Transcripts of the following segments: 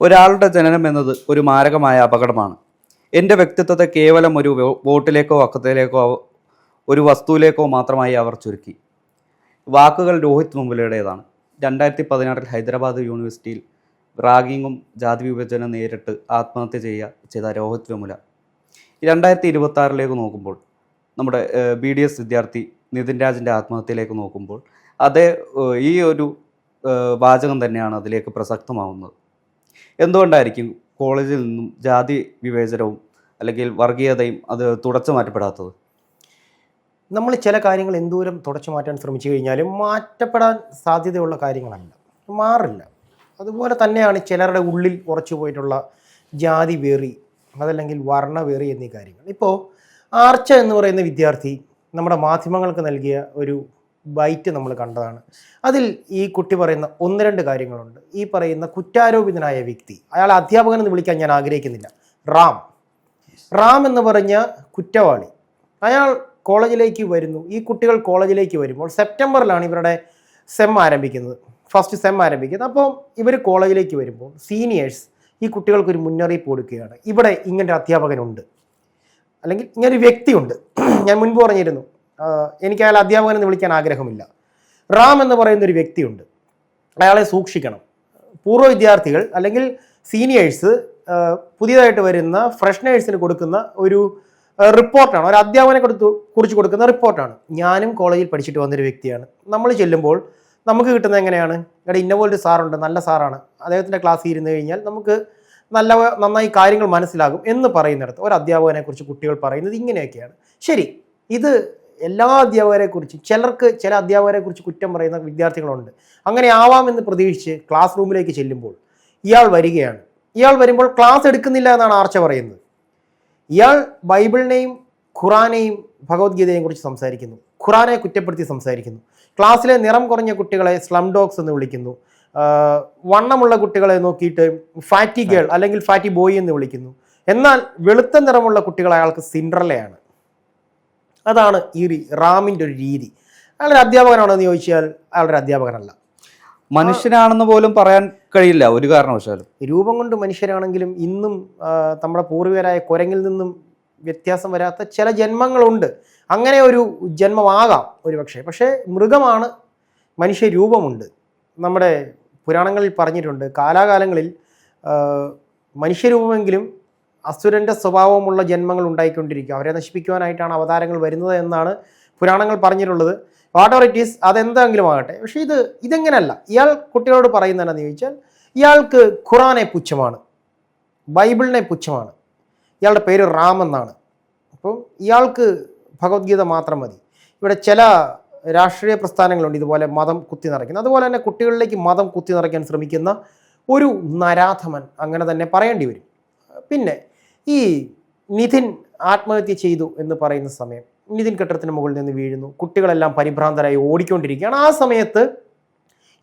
ഒരാളുടെ ജനനം എന്നത് ഒരു മാരകമായ അപകടമാണ്. എൻ്റെ വ്യക്തിത്വത്തെ കേവലം ഒരു വോട്ടിലേക്കോ അക്കത്തിലേക്കോ ഒരു വസ്തുവിലേക്കോ മാത്രമായി അവർ ചുരുക്കി. വാക്കുകൾ രോഹിത് വെമുലയുടേതാണ്. 2016 ഹൈദരാബാദ് യൂണിവേഴ്സിറ്റിയിൽ റാഗിങ്ങും ജാതി വിഭജനം നേരിട്ട് ആത്മഹത്യ ചെയ്ത രോഹിത് വെമുല 2026 നോക്കുമ്പോൾ നമ്മുടെ BDS വിദ്യാർത്ഥി നിതിൻ രാജിൻ്റെ ആത്മഹത്യയിലേക്ക് നോക്കുമ്പോൾ ഈ ഒരു വാചകം തന്നെയാണ് അതിലേക്ക് പ്രസക്തമാവുന്നത്. എന്തുകൊണ്ടായിരിക്കും കോളേജിൽ നിന്നും ജാതി വിവേചനവും അല്ലെങ്കിൽ വർഗീയതയും അത് തുടച്ചു മാറ്റപ്പെടാത്തത്? നമ്മൾ ചില കാര്യങ്ങൾ എന്തോരം തുടച്ചു മാറ്റാൻ ശ്രമിച്ചു കഴിഞ്ഞാലും മാറ്റപ്പെടാൻ സാധ്യതയുള്ള കാര്യങ്ങളല്ല, മാറില്ല. അതുപോലെ തന്നെയാണ് ചിലരുടെ ഉള്ളിൽ ഉറച്ചു പോയിട്ടുള്ള ജാതി വെറി, അതല്ലെങ്കിൽ വർണ്ണവെറി എന്നീ കാര്യങ്ങൾ. ഇപ്പോൾ ആർച്ച എന്ന് പറയുന്ന വിദ്യാർത്ഥി നമ്മുടെ മാധ്യമങ്ങൾക്ക് നൽകിയ ഒരു ബൈറ്റ് നമ്മൾ കണ്ടതാണ്. അതിൽ ഈ കുട്ടി പറയുന്ന 1-2 കാര്യങ്ങളുണ്ട്. ഈ പറയുന്ന കുറ്റാരോപിതനായ വ്യക്തി, അയാൾ അധ്യാപകൻ എന്ന് വിളിക്കാൻ ഞാൻ ആഗ്രഹിക്കുന്നില്ല, റാം എന്ന് പറഞ്ഞ കുറ്റവാളി, അയാൾ കോളേജിലേക്ക് വരുന്നു. ഈ കുട്ടികൾ കോളേജിലേക്ക് വരുമ്പോൾ സെപ്റ്റംബറിലാണ് ഇവരുടെ ഫസ്റ്റ് സെം ആരംഭിക്കുന്നത്. അപ്പോൾ ഇവർ കോളേജിലേക്ക് വരുമ്പോൾ സീനിയേഴ്സ് ഈ കുട്ടികൾക്കൊരു മുന്നറിയിപ്പ് കൊടുക്കുകയാണ്, ഇവിടെ ഇങ്ങനൊരു അധ്യാപകനുണ്ട്, അല്ലെങ്കിൽ ഇങ്ങനൊരു വ്യക്തിയുണ്ട്. ഞാൻ മുൻപ് പറഞ്ഞിരുന്നു, എനിക്ക് അയാൾ അധ്യാപകൻ എന്ന് വിളിക്കാൻ ആഗ്രഹമില്ല. റാം എന്ന് പറയുന്ന ഒരു വ്യക്തിയുണ്ട്, അയാളെ സൂക്ഷിക്കണം. പൂർവ്വ വിദ്യാർത്ഥികൾ അല്ലെങ്കിൽ സീനിയേഴ്സ് പുതിയതായിട്ട് വരുന്ന ഫ്രഷ്നേഴ്സിന് കൊടുക്കുന്ന ഒരു റിപ്പോർട്ടാണ്, ഒരു അധ്യാപകനെ കുറിച്ച് കൊടുക്കുന്ന റിപ്പോർട്ടാണ്. ഞാനും കോളേജിൽ പഠിച്ചിട്ട് വന്നൊരു വ്യക്തിയാണ്. നമ്മൾ ചെല്ലുമ്പോൾ നമുക്ക് കിട്ടുന്നത് എങ്ങനെയാണ്? ഇവിടെ ഇന്ന പോലൊരു സാറുണ്ട്, നല്ല സാറാണ്, അദ്ദേഹത്തിൻ്റെ ക്ലാസ്സിൽ ഇരുന്ന് കഴിഞ്ഞാൽ നമുക്ക് നന്നായി കാര്യങ്ങൾ മനസ്സിലാകും എന്ന് പറയുന്നിടത്ത് ഒരു അധ്യാപകനെ കുറിച്ച് കുട്ടികൾ പറയുന്നത് ഇങ്ങനെയൊക്കെയാണ്. ശരി, ഇത് എല്ലാ അധ്യാപകരെക്കുറിച്ചും ചില അധ്യാപകരെക്കുറിച്ച് കുറ്റം പറയുന്ന വിദ്യാർത്ഥികളുണ്ട്. അങ്ങനെ ആവാമെന്ന് പ്രതീക്ഷിച്ച് ക്ലാസ് റൂമിലേക്ക് ചെല്ലുമ്പോൾ ഇയാൾ വരികയാണ്. ഇയാൾ വരുമ്പോൾ ക്ലാസ് എടുക്കുന്നില്ല എന്നാണ് ആർച്ച പറയുന്നത്. ഇയാൾ ബൈബിളിനെയും ഖുറാനെയും ഭഗവത്ഗീതയെയും കുറിച്ച് സംസാരിക്കുന്നു, ഖുറാനെ കുറ്റപ്പെടുത്തി സംസാരിക്കുന്നു. ക്ലാസ്സിലെ നിറം കുറഞ്ഞ കുട്ടികളെ സ്ലം ഡോഗ്സ് എന്ന് വിളിക്കുന്നു, വണ്ണമുള്ള കുട്ടികളെ നോക്കിയിട്ട് ഫാറ്റി ഗേൾ അല്ലെങ്കിൽ ഫാറ്റി ബോയ് എന്ന് വിളിക്കുന്നു. എന്നാൽ വെളുത്ത നിറമുള്ള കുട്ടികൾ അയാൾക്ക് സിൻഡ്രലയാണ്. അതാണ് ഈ റാമിൻ്റെ ഒരു രീതി. അയാളൊരു അധ്യാപകനാണോ എന്ന് ചോദിച്ചാൽ അയാളൊരു അധ്യാപകനല്ല, മനുഷ്യനാണെന്ന് പോലും പറയാൻ കഴിയില്ല ഒരു കാരണവശാലും. രൂപം കൊണ്ട് മനുഷ്യരാണെങ്കിലും ഇന്നും നമ്മുടെ പൂർവികരായ കുരങ്ങിൽ നിന്നും വ്യത്യാസം വരാത്ത ചില ജന്മങ്ങളുണ്ട്. അങ്ങനെ ഒരു ജന്മമാകാം ഒരുപക്ഷെ, പക്ഷേ മൃഗമാണ്, മനുഷ്യരൂപമുണ്ട്. നമ്മുടെ പുരാണങ്ങളിൽ പറഞ്ഞിട്ടുണ്ട്, കാലാകാലങ്ങളിൽ മനുഷ്യരൂപമെങ്കിലും അസുരൻ്റെ സ്വഭാവമുള്ള ജന്മങ്ങൾ ഉണ്ടായിക്കൊണ്ടിരിക്കും, അവരെ നശിപ്പിക്കുവാനായിട്ടാണ് അവതാരങ്ങൾ വരുന്നത് എന്നാണ് പുരാണങ്ങൾ പറഞ്ഞിട്ടുള്ളത്. വാട്ട് എവർ ഇറ്റ് ഈസ്, അതെന്തെങ്കിലും ആകട്ടെ. പക്ഷേ ഇതെങ്ങനെയല്ല. ഇയാൾ കുട്ടികളോട് പറയുന്നതെന്ന് ചോദിച്ചാൽ ഇയാൾക്ക് ഖുറാനെ പുച്ഛമാണ്, ബൈബിളിനെ പുച്ഛമാണ്. ഇയാളുടെ പേര് റാം എന്നാണ്. അപ്പോൾ ഇയാൾക്ക് ഭഗവത്ഗീത മാത്രം മതി. ഇവിടെ ചില രാഷ്ട്രീയ പ്രസ്ഥാനങ്ങളുണ്ട് ഇതുപോലെ മതം കുത്തി നിറയ്ക്കുന്നത്. അതുപോലെ തന്നെ കുട്ടികളിലേക്ക് മതം കുത്തി നിറയ്ക്കാൻ ശ്രമിക്കുന്ന ഒരു നരാധമൻ, അങ്ങനെ തന്നെ പറയേണ്ടി വരും. പിന്നെ ഈ നിതിൻ ആത്മഹത്യ ചെയ്തു എന്ന് പറയുന്ന സമയം നിതിൻ കെട്ടിടത്തിന് മുകളിൽ നിന്ന് വീഴുന്നു, കുട്ടികളെല്ലാം പരിഭ്രാന്തരായി ഓടിക്കൊണ്ടിരിക്കുകയാണ്. ആ സമയത്ത്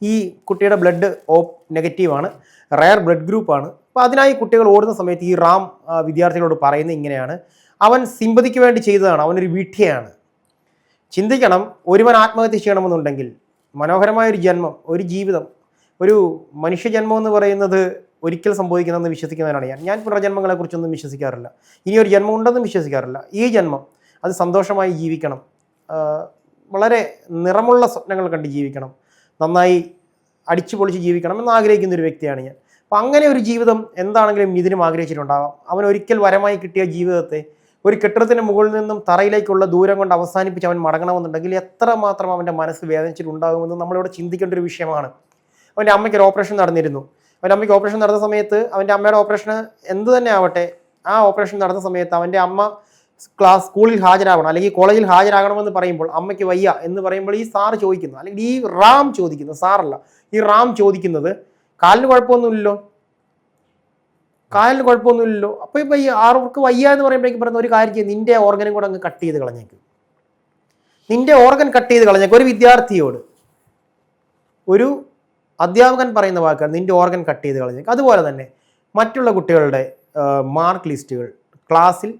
ഈ കുട്ടിയുടെ ബ്ലഡ് O നെഗറ്റീവാണ്, റയർ ബ്ലഡ് ഗ്രൂപ്പാണ്. അപ്പോൾ അതിനായി കുട്ടികൾ ഓടുന്ന സമയത്ത് ഈ റാം വിദ്യാർത്ഥികളോട് പറയുന്നത് ഇങ്ങനെയാണ്, അവൻ സിമ്പതിക്ക് വേണ്ടി ചെയ്തതാണ്, അവനൊരു വിഡ്ഢിയാണ്. ചിന്തിക്കണം, ഒരുവൻ ആത്മഹത്യ ചെയ്യണമെന്നുണ്ടെങ്കിൽ മനോഹരമായൊരു ജന്മം, ഒരു ജീവിതം, ഒരു മനുഷ്യജന്മം എന്ന് പറയുന്നത് ഒരിക്കൽ സംഭവിക്കുന്നതെന്ന് വിശ്വസിക്കുന്നവനാണ് ഞാൻ പുനർജന്മങ്ങളെക്കുറിച്ചൊന്നും വിശ്വസിക്കാറില്ല, ഇനിയൊരു ജന്മം ഉണ്ടെന്നും വിശ്വസിക്കാറില്ല. ഈ ജന്മം അത് സന്തോഷമായി ജീവിക്കണം, വളരെ നിറമുള്ള സ്വപ്നങ്ങൾ കണ്ട് ജീവിക്കണം, നന്നായി അടിച്ചു പൊളിച്ച് ജീവിക്കണം എന്ന് ആഗ്രഹിക്കുന്ന ഒരു വ്യക്തിയാണ് ഞാൻ. അപ്പം അങ്ങനെ ഒരു ജീവിതം എന്താണെങ്കിലും ഇതിനും ആഗ്രഹിച്ചിട്ടുണ്ടാകാം. അവൻ ഒരിക്കൽ വരമായി കിട്ടിയ ജീവിതത്തെ ഒരു കെട്ടിടത്തിന് മുകളിൽ നിന്നും തറയിലേക്കുള്ള ദൂരം കൊണ്ട് അവസാനിപ്പിച്ച് അവൻ മടങ്ങണമെന്നുണ്ടെങ്കിൽ എത്രമാത്രം അവൻ്റെ മനസ്സ് വേദനിച്ചിട്ടുണ്ടാകുമെന്ന് നമ്മളിവിടെ ചിന്തിക്കേണ്ട ഒരു വിഷയമാണ്. അവൻ്റെ അമ്മയ്ക്ക് ഒരു ഓപ്പറേഷൻ നടന്നിരുന്നു. അവൻ്റെ അമ്മയ്ക്ക് ഓപ്പറേഷൻ നടന്ന സമയത്ത് അവൻ്റെ അമ്മയുടെ ഓപ്പറേഷന് എന്ത് തന്നെ ആവട്ടെ, ആ ഓപ്പറേഷൻ നടന്ന സമയത്ത് അവൻ്റെ അമ്മ സ്കൂളിൽ ഹാജരാകണം അല്ലെങ്കിൽ കോളേജിൽ ഹാജരാകണമെന്ന് പറയുമ്പോൾ അമ്മയ്ക്ക് വയ്യ എന്ന് പറയുമ്പോൾ ഈ സാറ് ചോദിക്കുന്നു, അല്ലെങ്കിൽ ഈ റാം ചോദിക്കുന്നു, സാറല്ല ഈ റാം ചോദിക്കുന്നത്, കാലിന് കുഴപ്പമൊന്നുമില്ലല്ലോ, അപ്പോൾ ഇപ്പം ഈ ആർക്ക് വയ്യ എന്ന് പറയുമ്പോഴേക്കും പറയുന്ന ഒരു കാര്യം ചെയ്യും, നിന്റെ ഓർഗനും കൂടെ അങ്ങ് കട്ട് ചെയ്ത് കളഞ്ഞേക്കും, നിന്റെ ഓർഗൻ കട്ട് ചെയ്ത് കളഞ്ഞേക്കും. ഒരു വിദ്യാർത്ഥിയോട് ഒരു അധ്യാപകൻ പറയുന്ന വാക്കാണ് നിന്റെ ഓർഗൻ കട്ട് ചെയ്ത് കളഞ്ഞേക്കും. അതുപോലെ തന്നെ മറ്റുള്ള കുട്ടികളുടെ മാർക്ക് ലിസ്റ്റുകൾ ക്ലാസ്സിൽ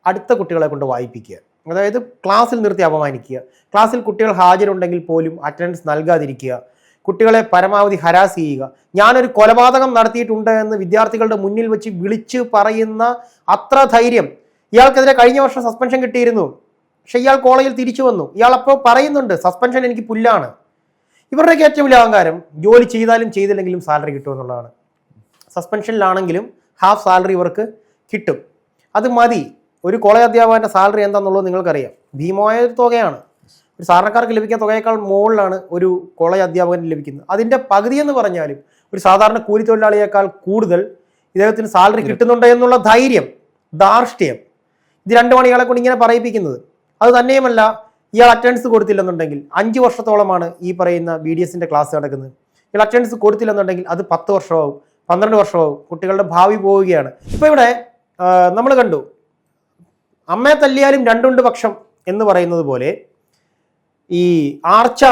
അടുത്ത കുട്ടികളെ കൊണ്ട് വായിപ്പിക്കുക, അതായത് ക്ലാസ്സിൽ നിർത്തി അപമാനിക്കുക, ക്ലാസ്സിൽ കുട്ടികൾ ഹാജരുണ്ടെങ്കിൽ പോലും അറ്റൻഡൻസ് നൽകാതിരിക്കുക, കുട്ടികളെ പരമാവധി ഹരാസ് ചെയ്യുക. ഞാനൊരു കൊലപാതകം നടത്തിയിട്ടുണ്ട് എന്ന് വിദ്യാർത്ഥികളുടെ മുന്നിൽ വെച്ച് വിളിച്ചു പറയുന്ന അത്ര ധൈര്യം. ഇയാൾക്കെതിരെ കഴിഞ്ഞ വർഷം സസ്പെൻഷൻ കിട്ടിയിരുന്നു, പക്ഷെ ഇയാൾ കോളേജിൽ തിരിച്ചു വന്നു. ഇയാൾ അപ്പോൾ പറയുന്നുണ്ട് സസ്പെൻഷൻ എനിക്ക് പുല്ലാണ്. ഇവരുടെയൊക്കെ ഏറ്റവും വലിയ അഹങ്കാരം ജോലി ചെയ്താലും ചെയ്തില്ലെങ്കിലും സാലറി കിട്ടുമെന്നുള്ളതാണ്. സസ്പെൻഷനിലാണെങ്കിലും ഹാഫ് സാലറി ഇവർക്ക് കിട്ടും. അത് മതി. ഒരു കോളേജ് അധ്യാപകന്റെ സാലറി എന്താണെന്നുള്ളത് നിങ്ങൾക്കറിയാം, ഭീമമായ ഒരു തുകയാണ്. ഒരു സാധാരണക്കാർക്ക് ലഭിക്കുന്ന തുകയേക്കാൾ മുകളിലാണ് ഒരു കോളേജ് അധ്യാപകന് ലഭിക്കുന്നത്. അതിന്റെ പകുതി എന്ന് പറഞ്ഞാലും ഒരു സാധാരണ കൂലിത്തൊഴിലാളിയേക്കാൾ കൂടുതൽ ഇദ്ദേഹത്തിന് സാലറി കിട്ടുന്നുണ്ട് എന്നുള്ള ധൈര്യം, ധാർഷ്ട്യം, ഇത് രണ്ടുമാണ് ഇയാളെ കൊണ്ട് ഇങ്ങനെ പറയിപ്പിക്കുന്നത്. അത് തന്നെയുമല്ല, ഇയാൾ അറ്റൻഡൻസ് കൊടുത്തില്ലെന്നുണ്ടെങ്കിൽ 5 വർഷത്തോളമാണ് ഈ പറയുന്ന BDSന്റെ ക്ലാസ് നടക്കുന്നത്. ഇയാൾ അറ്റൻഡൻസ് കൊടുത്തില്ലെന്നുണ്ടെങ്കിൽ അത് 10 വർഷമാവും, 12 വർഷമാവും. കുട്ടികളുടെ ഭാവി പോവുകയാണ്. ഇപ്പൊ ഇവിടെ നമ്മൾ കണ്ടു, അമ്മയെ തല്ലിയാലും രണ്ടുണ്ട് പക്ഷം എന്ന് പറയുന്നത് പോലെ ഈ ആർച്ച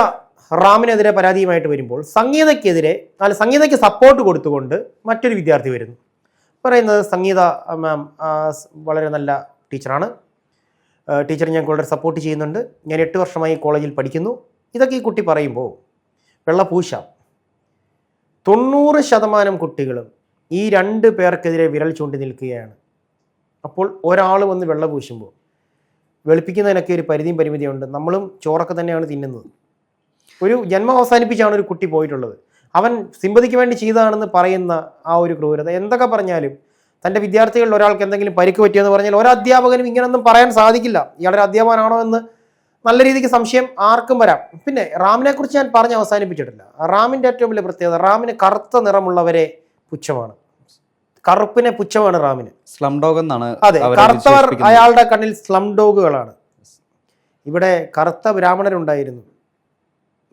റാമിനെതിരെ പരാതിയുമായിട്ട് വരുമ്പോൾ സംഗീതയ്ക്ക് സപ്പോർട്ട് കൊടുത്തുകൊണ്ട് മറ്റൊരു വിദ്യാർത്ഥി വരുന്നു. പറയുന്നത് സംഗീത മാം വളരെ നല്ല ടീച്ചറാണ്, ടീച്ചർ ഞാൻ വളരെ സപ്പോർട്ട് ചെയ്യുന്നുണ്ട്, ഞാൻ 8 വർഷമായി കോളേജിൽ പഠിക്കുന്നു. ഇതൊക്കെ ഈ കുട്ടി പറയുമ്പോൾ വെള്ളപൂശ. 90% കുട്ടികളും ഈ 2 പേർക്കെതിരെ വിരൽ ചൂണ്ടി നിൽക്കുകയാണ്. അപ്പോൾ ഒരാൾ വന്ന് വെള്ളപൂശുമ്പോൾ വെളുപ്പിക്കുന്നതിനൊക്കെ ഒരു പരിമിതിയുണ്ട്. നമ്മളും ചോറൊക്കെ തന്നെയാണ് തിന്നുന്നത്. ഒരു ജന്മം അവസാനിപ്പിച്ചാണ് ഒരു കുട്ടി പോയിട്ടുള്ളത്. അവൻ സിമ്പതിക്ക് വേണ്ടി ചെയ്തതാണെന്ന് പറയുന്ന ആ ഒരു ക്രൂരത, എന്തൊക്കെ പറഞ്ഞാലും തൻ്റെ വിദ്യാർത്ഥികളിൽ ഒരാൾക്ക് എന്തെങ്കിലും പരിക്ക് പറ്റിയെന്ന് പറഞ്ഞാൽ ഒരധ്യാപകനും ഇങ്ങനൊന്നും പറയാൻ സാധിക്കില്ല. ഇയാളൊരു അധ്യാപകനാണോ എന്ന് നല്ല രീതിക്ക് സംശയം ആർക്കും വരാം. പിന്നെ റാമിനെ കുറിച്ച് ഞാൻ പറഞ്ഞ് അവസാനിപ്പിച്ചിട്ടില്ല. റാമിൻ്റെ ഏറ്റവും വലിയ പ്രത്യേകത, റാമിന് കറുത്ത നിറമുള്ളവരെ പുച്ഛമാണ്. കറുപ്പിനെ പുച്ഛമാണ് റാമിന്. സ്ലം ഡോഗ് എന്നാണ്. അതെ, കറുത്തവർ അയാളുടെ കണ്ണിൽ സ്ലം ഡോഗുകളാണ്. ഇവിടെ കറുത്ത ബ്രാഹ്മണരുണ്ടായിരുന്നു.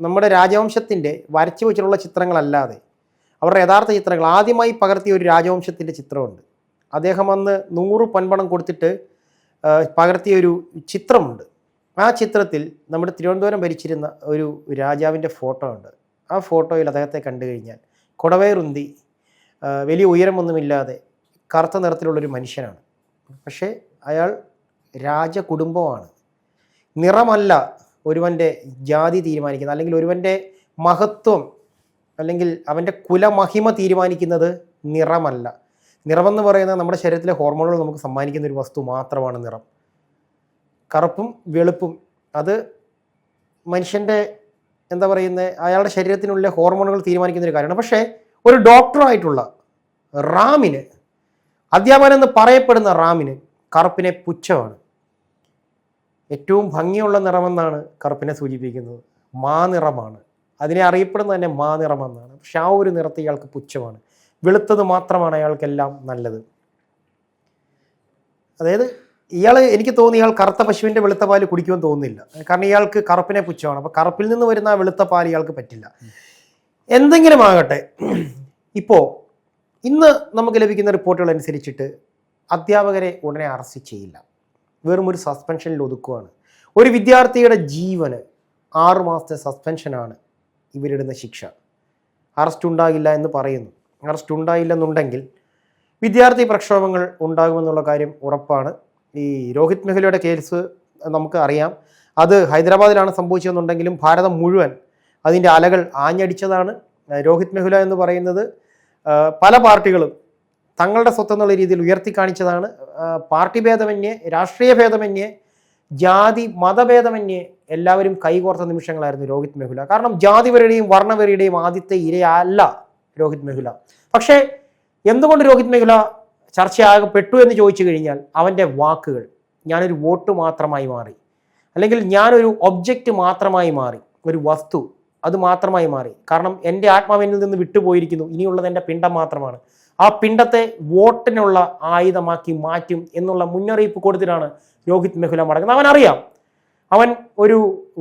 നമ്മുടെ രാജവംശത്തിന്റെ വരച്ചു വെച്ചിട്ടുള്ള ചിത്രങ്ങളല്ലാതെ അവരുടെ യഥാർത്ഥ ചിത്രങ്ങൾ ആദ്യമായി പകർത്തിയ ഒരു രാജവംശത്തിന്റെ ചിത്രമുണ്ട്. അദ്ദേഹം അന്ന് 100 പൊൻപണം കൊടുത്തിട്ട് പകർത്തിയ ഒരു ചിത്രമുണ്ട്. ആ ചിത്രത്തിൽ നമ്മുടെ തിരുവനന്തപുരം ഭരിച്ചിരുന്ന ഒരു രാജാവിൻ്റെ ഫോട്ടോ ഉണ്ട്. ആ ഫോട്ടോയിൽ അദ്ദേഹത്തെ കണ്ടു കഴിഞ്ഞാൽ കുടവേറുന്തി, വലിയ ഉയരമൊന്നുമില്ലാതെ കറുത്ത നിറത്തിലുള്ളൊരു മനുഷ്യനാണ്. പക്ഷേ അയാൾ രാജകുടുംബമാണ്. നിറമല്ല ഒരുവൻ്റെ ജാതി തീരുമാനിക്കുന്നത്, അല്ലെങ്കിൽ ഒരുവൻ്റെ മഹത്വം അല്ലെങ്കിൽ അവൻ്റെ കുലമഹിമ തീരുമാനിക്കുന്നത് നിറമല്ല. നിറമെന്ന് പറയുന്നത് നമ്മുടെ ശരീരത്തിലെ ഹോർമോണുകൾ നമുക്ക് സമ്മാനിക്കുന്ന ഒരു വസ്തു മാത്രമാണ് നിറം. കറുപ്പും വെളുപ്പും അത് മനുഷ്യൻ്റെ എന്താ പറയുന്നത്, അയാളുടെ ശരീരത്തിനുള്ളിലെ ഹോർമോണുകൾ തീരുമാനിക്കുന്ന ഒരു കാര്യമാണ്. പക്ഷേ ഒരു ഡോക്ടറായിട്ടുള്ള റാമിന്, അധ്യാപകൻ എന്ന് പറയപ്പെടുന്ന റാമിന് കറുപ്പിനെ പുച്ഛമാണ്. ഏറ്റവും ഭംഗിയുള്ള നിറമെന്നാണ് കറുപ്പിനെ സൂചിപ്പിക്കുന്നത്. മാനിറമാണ്, അതിനെ അറിയപ്പെടുന്നത് തന്നെ മാനിറമെന്നാണ്. പക്ഷെ ആ ഒരു നിറത്തെ ഇയാൾക്ക് പുച്ഛമാണ്. വെളുത്തത് മാത്രമാണ് അയാൾക്കെല്ലാം നല്ലത്. അതായത് എനിക്ക് തോന്നി ഇയാൾ കറുത്ത പശുവിൻ്റെ വെളുത്ത പാല് കുടിക്കുമെന്ന് തോന്നുന്നില്ല. കാരണം ഇയാൾക്ക് കറുപ്പിനെ പുച്ഛമാണ്. അപ്പോൾ കറുപ്പിൽ നിന്ന് വരുന്ന ആ വെളുത്ത പാൽ ഇയാൾക്ക് പറ്റില്ല. എന്തെങ്കിലും ആകട്ടെ, ഇപ്പോൾ ഇന്ന് നമുക്ക് ലഭിക്കുന്ന റിപ്പോർട്ടുകൾ അനുസരിച്ചിട്ട് അധ്യാപകരെ ഉടനെ അറസ്റ്റ് ചെയ്യില്ല, വെറും ഒരു സസ്പെൻഷനിൽ ഒതുക്കുകയാണ്. ഒരു വിദ്യാർത്ഥിയുടെ ജീവന് 6 മാസത്തെ സസ്പെൻഷനാണ് ഇവരിടുന്ന ശിക്ഷ. അറസ്റ്റ് ഉണ്ടാകില്ല എന്ന് പറയുന്നു. അറസ്റ്റ് ഉണ്ടായില്ലെന്നുണ്ടെങ്കിൽ വിദ്യാർത്ഥി പ്രക്ഷോഭങ്ങൾ ഉണ്ടാകുമെന്നുള്ള കാര്യം ഉറപ്പാണ്. ഈ രോഹിത് മെഹ്ലയുടെ കേസ് നമുക്ക് അറിയാം. അത് ഹൈദരാബാദിലാണ് സംഭവിച്ചതെന്നുണ്ടെങ്കിലും ഭാരതം മുഴുവൻ അതിൻ്റെ അലകൾ ആഞ്ഞടിച്ചതാണ്. രോഹിത് മെഹ്ല എന്ന് പറയുന്നത് പല പാർട്ടികളും തങ്ങളുടെ സ്വത്തെന്നുള്ള രീതിയിൽ ഉയർത്തി കാണിച്ചതാണ്. പാർട്ടി ഭേദമന്യേ, രാഷ്ട്രീയ ഭേദമന്യേ, ജാതി മതഭേദമന്യേ എല്ലാവരും കൈകോർത്ത നിമിഷങ്ങളായിരുന്നു രോഹിത് മെഹ്ല. കാരണം ജാതിവരുടെയും വർണ്ണവരുടെയും ആദ്യത്തെ ഇരയല്ല രോഹിത് മെഹ്ല. പക്ഷേ എന്തുകൊണ്ട് രോഹിത് മെഹ്ല ചർച്ചയാകപ്പെട്ടു എന്ന് ചോദിച്ചു കഴിഞ്ഞാൽ അവൻ്റെ വാക്കുകൾ, ഞാനൊരു വോട്ട് മാത്രമായി മാറി, അല്ലെങ്കിൽ ഞാനൊരു ഒബ്ജക്റ്റ് മാത്രമായി മാറി, ഒരു വസ്തു അത് മാത്രമായി മാറി. കാരണം എൻ്റെ ആത്മാവിനിൽ നിന്ന് വിട്ടുപോയിരിക്കുന്നു, ഇനിയുള്ളത് എൻ്റെ പിണ്ടം മാത്രമാണ്. ആ പിണ്ടത്തെ വോട്ടിനുള്ള ആയുധമാക്കി മാറ്റും എന്നുള്ള മുന്നറിയിപ്പ് കൊടുത്തിട്ടാണ് രോഹിത് മെഹ്ല മടങ്ങുന്നത്. അവനറിയാം അവൻ ഒരു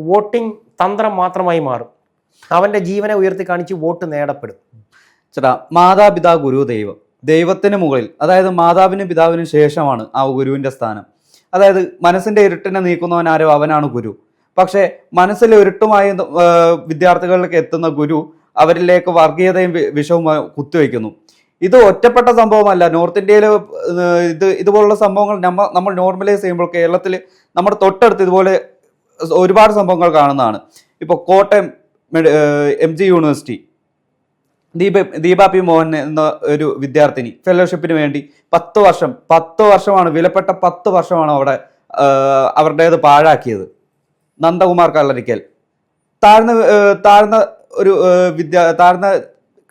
വോട്ടിംഗ് തന്ത്രം മാത്രമായി മാറും. അവൻ്റെ ജീവനെ ഉയർത്തി കാണിച്ച് വോട്ട് നേടപ്പെടും. ചേട്ടാ, മാതാപിതാ ഗുരു ദൈവം, ദൈവത്തിന് മുകളിൽ, അതായത് മാതാവിനും പിതാവിനും ശേഷമാണ് ആ ഗുരുവിൻ്റെ സ്ഥാനം. അതായത് മനസ്സിൻ്റെ ഇരുട്ടിനെ നീക്കുന്നവൻ ആരോ അവനാണ് ഗുരു. പക്ഷേ മനസ്സിലെ ഇരുട്ടുമായി വിദ്യാർത്ഥികളിലേക്ക് എത്തുന്ന ഗുരു അവരിലേക്ക് വർഗീയതയും വിഷവും കുത്തിവെക്കുന്നു. ഇത് ഒറ്റപ്പെട്ട സംഭവമല്ല. നോർത്ത് ഇന്ത്യയിൽ ഇതുപോലുള്ള സംഭവങ്ങൾ നമ്മൾ നോർമലൈസ് ചെയ്യുമ്പോൾ കേരളത്തിൽ നമ്മുടെ തൊട്ടടുത്ത് ഇതുപോലെ ഒരുപാട് സംഭവങ്ങൾ കാണുന്നതാണ്. ഇപ്പോൾ Kottayam MG university Deepa P Mohan എന്ന ഒരു വിദ്യാർത്ഥിനി ഫെലോഷിപ്പിന് വേണ്ടി 10 വർഷമാണ്, വിലപ്പെട്ട 10 വർഷമാണ് അവിടെ അവരുടേത് പാഴാക്കിയത്. നന്ദകുമാർ കല്ലരിക്കൽ താഴ്ന്ന ഒരു താഴ്ന്ന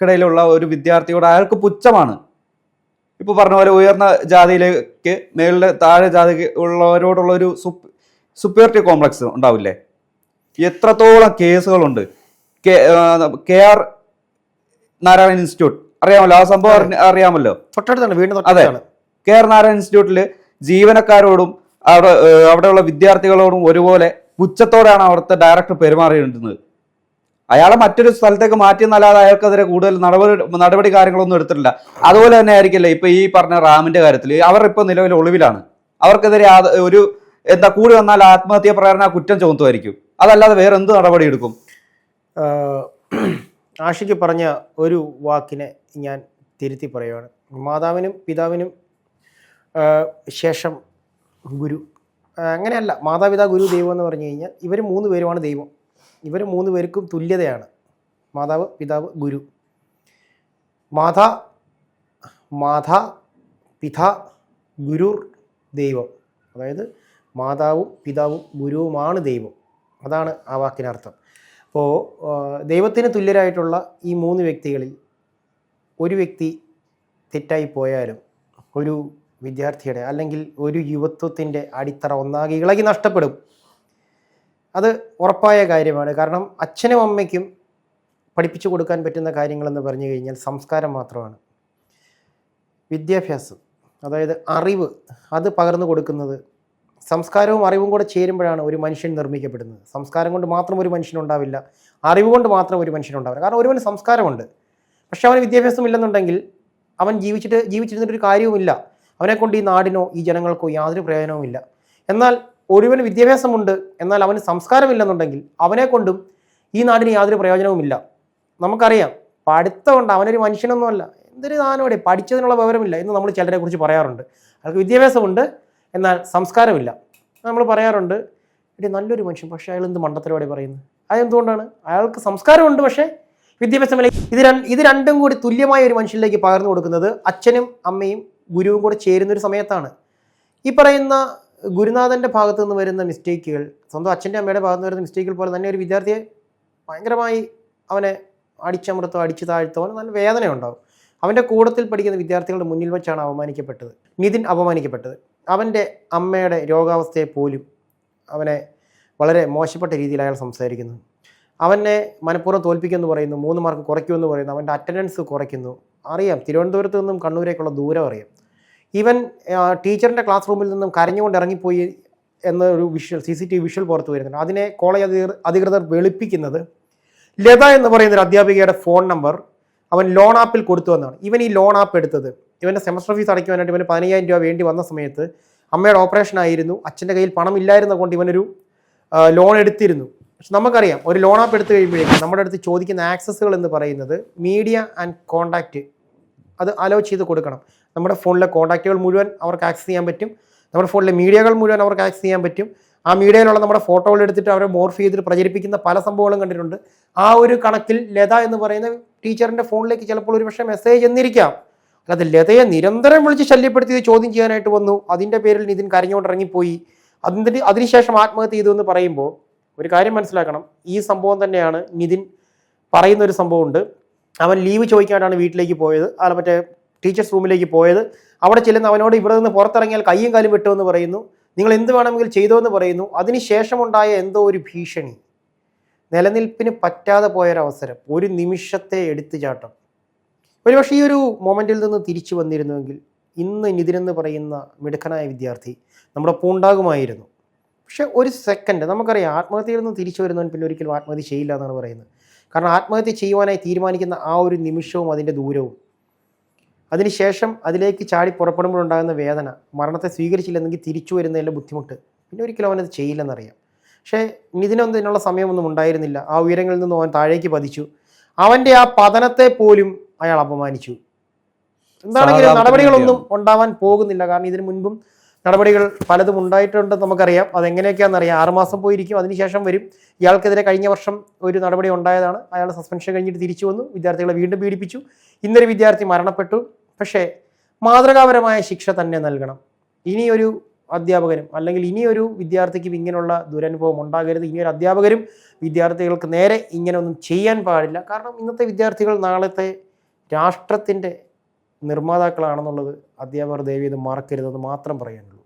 കിടയിലുള്ള ഒരു വിദ്യാർത്ഥിയോട് അയാൾക്ക് പുച്ഛമാണ്. ഇപ്പോൾ പറഞ്ഞ പോലെ ഉയർന്ന ജാതിയിലേക്ക് മേളിലെ താഴെ ജാതി ഉള്ളവരോടുള്ള ഒരു സുപ്പീരിയറിറ്റി കോംപ്ലക്സ് ഉണ്ടാവില്ലേ? എത്രത്തോളം കേസുകളുണ്ട്. KR നാരായണൻ ഇൻസ്റ്റിറ്റ്യൂട്ട് അറിയാമല്ലോ, ആ സംഭവം അറിയാമല്ലോ, തൊട്ടടുത്താണ് വീണ്ടും. അതെ, KR നാരായണൻ ഇൻസ്റ്റിറ്റ്യൂട്ടിൽ ജീവനക്കാരോടും അവിടെയുള്ള വിദ്യാർത്ഥികളോടും ഒരുപോലെ പുച്ഛത്തോടെയാണ് അവിടുത്തെ ഡയറക്ടർ പെരുമാറിയിരുന്നത്. അയാളെ മറ്റൊരു സ്ഥലത്തേക്ക് മാറ്റിയെന്നല്ലാതെ അയാൾക്കെതിരെ കൂടുതൽ നടപടി കാര്യങ്ങളൊന്നും എടുത്തിട്ടില്ല. അതുപോലെ തന്നെ ആയിരിക്കില്ല ഇപ്പൊ ഈ പറഞ്ഞ റാമിന്റെ കാര്യത്തിൽ അവർ ഇപ്പൊ നിലവിൽ ഒളിവിലാണ്. അവർക്കെതിരെ ഒരു കൂടി വന്നാൽ ആത്മഹത്യാ പ്രേരണ കുറ്റം ചുമത്തുമായിരിക്കും. അതല്ലാതെ വേറെ എന്ത് നടപടി എടുക്കും? ആഷിക്ക് പറഞ്ഞ ഒരു വാക്കിനെ ഞാൻ തിരുത്തി പറയുവാണ്. മാതാവിനും പിതാവിനും ശേഷം ഗുരു. അങ്ങനെയല്ല, മാതാപിതാ ഗുരു ദൈവം എന്ന് പറഞ്ഞു കഴിഞ്ഞാൽ ഇവർ 3 പേരുമാണ് ദൈവം. ഇവർ 3 പേർക്കും തുല്യതയാണ്. മാതാവ്, പിതാവ്, ഗുരു. മാതാ പിതാ ഗുരുർ ദൈവം. അതായത് മാതാവും പിതാവും ഗുരുവുമാണ് ദൈവം. അതാണ് ആ വാക്കിനർത്ഥം. അപ്പോൾ ദൈവത്തിന് തുല്യരായിട്ടുള്ള ഈ 3 വ്യക്തികളിൽ ഒരു വ്യക്തി തെറ്റായി പോയാലും ഒരു വിദ്യാർത്ഥിയുടെ അല്ലെങ്കിൽ ഒരു യുവത്വത്തിൻ്റെ അടിത്തറ ഒന്നാകെ ഇളകി നഷ്ടപ്പെടും. അത് ഉറപ്പായ കാര്യമാണ്. കാരണം അച്ഛനും അമ്മയ്ക്കും പഠിപ്പിച്ചു കൊടുക്കാൻ പറ്റുന്ന കാര്യങ്ങളെന്ന് പറഞ്ഞു കഴിഞ്ഞാൽ സംസ്കാരം മാത്രമാണ്. വിദ്യാഭ്യാസം, അതായത് അറിവ്, അത് പകർന്നു കൊടുക്കുന്നത്. സംസ്കാരവും അറിവും കൂടെ ചേരുമ്പോഴാണ് ഒരു മനുഷ്യൻ നിർമ്മിക്കപ്പെടുന്നത്. സംസ്കാരം കൊണ്ട് മാത്രം ഒരു മനുഷ്യനുണ്ടാവില്ല, അറിവ് കൊണ്ട് മാത്രം ഒരു മനുഷ്യനുണ്ടാവില്ല. കാരണം ഒരുവന് സംസ്കാരമുണ്ട്, പക്ഷെ അവന് വിദ്യാഭ്യാസം ഇല്ലെന്നുണ്ടെങ്കിൽ അവൻ ജീവിച്ചിരുന്നിട്ടൊരു കാര്യവുമില്ല. അവനെക്കൊണ്ട് ഈ നാടിനോ ഈ ജനങ്ങൾക്കോ യാതൊരു പ്രയോജനവുമില്ല. എന്നാൽ ഒരുവന് വിദ്യാഭ്യാസമുണ്ട്, എന്നാൽ അവന് സംസ്കാരമില്ലെന്നുണ്ടെങ്കിൽ അവനെക്കൊണ്ടും ഈ നാടിന് യാതൊരു പ്രയോജനവുമില്ല. നമുക്കറിയാം, പഠിത്തമുണ്ട്, അവനൊരു മനുഷ്യനൊന്നുമല്ല, എന്തൊരു സാധനമോടെ പഠിച്ചതിനുള്ള വിവരമില്ല എന്ന് നമ്മൾ ചിലരെ കുറിച്ച് പറയാറുണ്ട്. അയാൾക്ക് വിദ്യാഭ്യാസമുണ്ട്, എന്നാൽ സംസ്കാരമില്ല. നമ്മൾ പറയാറുണ്ട്, ഇടി നല്ലൊരു മനുഷ്യൻ, പക്ഷേ അയാൾ എന്ത് മണ്ടത്തരോടെ പറയുന്നത്. അതെന്തുകൊണ്ടാണ്? അയാൾക്ക് സംസ്കാരമുണ്ട്, പക്ഷേ വിദ്യാഭ്യാസമില്ല. ഇത് രണ്ടും കൂടി തുല്യമായ ഒരു മനുഷ്യനിലേക്ക് പകർന്നു കൊടുക്കുന്നത് അച്ഛനും അമ്മയും ഗുരുവും കൂടെ ചേരുന്നൊരു സമയത്താണ്. ഈ പറയുന്ന ഗുരുനാഥൻ്റെ ഭാഗത്തു നിന്ന് വരുന്ന മിസ്റ്റേക്കുകൾ, സ്വന്തം അച്ഛൻ്റെ അമ്മയുടെ ഭാഗത്ത് നിന്ന് വരുന്ന മിസ്റ്റേക്കുകൾ പോലെ തന്നെ ഒരു വിദ്യാർത്ഥിയെ ഭയങ്കരമായി അവനെ അടിച്ചമർത്തോ അടിച്ചു താഴ്ത്തോ അവന് നല്ല വേദന ഉണ്ടാകും. അവൻ്റെ കൂടത്തിൽ പഠിക്കുന്ന വിദ്യാർത്ഥികളുടെ മുന്നിൽ വെച്ചാണ് നിതിൻ അപമാനിക്കപ്പെട്ടത്. അവൻ്റെ അമ്മയുടെ രോഗാവസ്ഥയെ പോലും അവനെ വളരെ മോശപ്പെട്ട രീതിയിൽ അയാൾ സംസാരിക്കുന്നു. അവനെ മനഃപൂർവ്വം തോൽപ്പിക്കുമെന്ന് പറയുന്നു, 3 മാർക്ക് കുറയ്ക്കുമെന്ന് പറയുന്നു, അവൻ്റെ അറ്റൻഡൻസ് കുറയ്ക്കുന്നു. അറിയാം, തിരുവനന്തപുരത്ത് നിന്നും കണ്ണൂരേക്കുള്ള ദൂരം അറിയാം. ഈവൻ ടീച്ചറിൻ്റെ ക്ലാസ് റൂമിൽ നിന്നും കരഞ്ഞുകൊണ്ട് ഇറങ്ങിപ്പോയി എന്നൊരു CCTV വിഷ്വൽ പുറത്ത് വരുന്നുണ്ട്. അതിനെ കോളേജ് അധികൃതർ വെളുപ്പിക്കുന്നത് ലത എന്ന് പറയുന്നൊരു അധ്യാപികയുടെ ഫോൺ നമ്പർ അവൻ ലോൺ ആപ്പിൽ കൊടുത്തു എന്നാണ്. ഇവൻ ഈ ലോൺ ആപ്പ് എടുത്തത് ഇവൻ്റെ സെമസ്റ്റർ ഫീസ് അടയ്ക്കുവാനായിട്ട് ഇവന് 15,000 രൂപ വേണ്ടി വന്ന സമയത്ത് അമ്മയുടെ ഓപ്പറേഷൻ ആയിരുന്നു, അച്ഛൻ്റെ കയ്യിൽ പണം ഇല്ലായിരുന്ന കൊണ്ട് ഇവനൊരു ലോൺ എടുത്തിരുന്നു. പക്ഷെ നമുക്കറിയാം, ഒരു ലോൺ ആപ്പ് എടുത്തു കഴിയുമ്പോഴേക്കും നമ്മുടെ അടുത്ത് ചോദിക്കുന്ന ആക്സസുകൾ എന്ന് പറയുന്നത് മീഡിയ ആൻഡ് കോൺടാക്റ്റ്, അത് അലോ ചെയ്ത് കൊടുക്കണം. നമ്മുടെ ഫോണിലെ കോൺടാക്റ്റുകൾ മുഴുവൻ അവർക്ക് ആക്സസ് ചെയ്യാൻ പറ്റും, നമ്മുടെ ഫോണിലെ മീഡിയകൾ മുഴുവൻ അവർക്ക് ആക്സസ് ചെയ്യാൻ പറ്റും. ആ മീഡിയയിലുള്ള നമ്മുടെ ഫോട്ടോകൾ എടുത്തിട്ട് അവരെ മോർഫ് ചെയ്തിട്ട് പ്രചരിപ്പിക്കുന്ന പല സംഭവങ്ങളും കണ്ടിട്ടുണ്ട്. ആ ഒരു കണക്കിൽ ലത എന്ന് പറയുന്ന ടീച്ചറിൻ്റെ ഫോണിലേക്ക് ചിലപ്പോൾ ഒരു പക്ഷേ മെസ്സേജ് എന്നിരിക്കാം. അത് ലതയെ നിരന്തരം വിളിച്ച് ശല്യപ്പെടുത്തിയത് ചോദ്യം ചെയ്യാനായിട്ട് വന്നു. അതിൻ്റെ പേരിൽ നിതിൻ കരഞ്ഞുകൊണ്ട് ഇറങ്ങിപ്പോയി. അതിനുശേഷം ആത്മഹത്യ ചെയ്തു എന്ന് പറയുമ്പോൾ ഒരു കാര്യം മനസ്സിലാക്കണം, ഈ സംഭവം തന്നെയാണ് നിതിൻ പറയുന്ന ഒരു സംഭവമുണ്ട്. അവൻ ലീവ് ചോദിക്കാനാണ് വീട്ടിലേക്ക് പോയത്, മറ്റേ ടീച്ചേഴ്സ് റൂമിലേക്ക് പോയത്. അവിടെ ചെല്ലുന്ന അവനോട് ഇവിടെ നിന്ന് പുറത്തിറങ്ങിയാൽ കയ്യും കാലും വെട്ടുമെന്ന് പറയുന്നു, നിങ്ങൾ എന്ത് വേണമെങ്കിൽ ചെയ്തോ എന്ന് പറയുന്നു. അതിനുശേഷമുണ്ടായ എന്തോ ഒരു ഭീഷണി, നിലനിൽപ്പിന് പറ്റാതെ പോയൊരവസരം, ഒരു നിമിഷത്തെ എടുത്തുചാട്ടം. ഒരുപക്ഷെ ഈ ഒരു മൊമെൻറ്റിൽ നിന്ന് തിരിച്ചു വന്നിരുന്നുവെങ്കിൽ ഇന്ന് നിതിനെന്ന് പറയുന്ന മിടുക്കനായ വിദ്യാർത്ഥി നമ്മുടെ ഒപ്പം ഉണ്ടാകുമായിരുന്നു. പക്ഷെ ഒരു സെക്കൻഡ്, നമുക്കറിയാം ആത്മഹത്യയിൽ നിന്ന് തിരിച്ചു വരുന്നവൻ പിന്നെ ഒരിക്കലും ആത്മഹത്യ ചെയ്യില്ല എന്നാണ് പറയുന്നത്. കാരണം ആത്മഹത്യ ചെയ്യുവാനായി തീരുമാനിക്കുന്ന ആ ഒരു നിമിഷവും അതിൻ്റെ ദൂരവും, അതിനുശേഷം അതിലേക്ക് ചാടി പുറപ്പെടുമ്പോഴുണ്ടാകുന്ന വേദന, മരണത്തെ സ്വീകരിച്ചില്ലെന്നെങ്കിൽ തിരിച്ചു വരുന്നതിൻ്റെ ബുദ്ധിമുട്ട്, പിന്നെ ഒരിക്കലും അവനത് ചെയ്യില്ലെന്നറിയാം. പക്ഷേ നിതിനൊന്നും ഇതിനുള്ള സമയമൊന്നും ഉണ്ടായിരുന്നില്ല. ആ ഉയരങ്ങളിൽ നിന്നും അവൻ താഴേക്ക് പതിച്ചു. അവൻ്റെ ആ പതനത്തെ പോലും അയാൾ അപമാനിച്ചു. എന്താണെങ്കിലും നടപടികളൊന്നും ഉണ്ടാവാൻ പോകുന്നില്ല. കാരണം ഇതിനു മുൻപും നടപടികൾ പലതും ഉണ്ടായിട്ടുണ്ടെന്ന് നമുക്കറിയാം. അതെങ്ങനെയൊക്കെയാണെന്നറിയാം. 6 മാസം പോയിരിക്കും, അതിനുശേഷം വരും. ഇയാൾക്കെതിരെ കഴിഞ്ഞ വർഷം ഒരു നടപടി ഉണ്ടായതാണ്. അയാൾ സസ്പെൻഷൻ കഴിഞ്ഞിട്ട് തിരിച്ചു വന്നു, വിദ്യാർത്ഥികളെ വീണ്ടും പീഡിപ്പിച്ചു. ഇന്നൊരു വിദ്യാർത്ഥി മരണപ്പെട്ടു. പക്ഷേ മാതൃകാപരമായ ശിക്ഷ തന്നെ നൽകണം. ഇനിയൊരു അധ്യാപകനും അല്ലെങ്കിൽ ഇനിയൊരു വിദ്യാർത്ഥിക്കും ഇങ്ങനെയുള്ള ദുരനുഭവം ഉണ്ടാകരുത്. ഇനിയൊരു അധ്യാപകരും വിദ്യാർത്ഥികൾക്ക് നേരെ ഇങ്ങനെ ഒന്നും ചെയ്യാൻ പാടില്ല. കാരണം ഇന്നത്തെ വിദ്യാർത്ഥികൾ നാളത്തെ രാഷ്ട്രത്തിൻ്റെ നിർമ്മാതാക്കളാണെന്നുള്ളത് അധ്യാപകർ ദയവ് ചെയ്ത് മറക്കരുതെന്ന് മാത്രം പറയാനുള്ളൂ.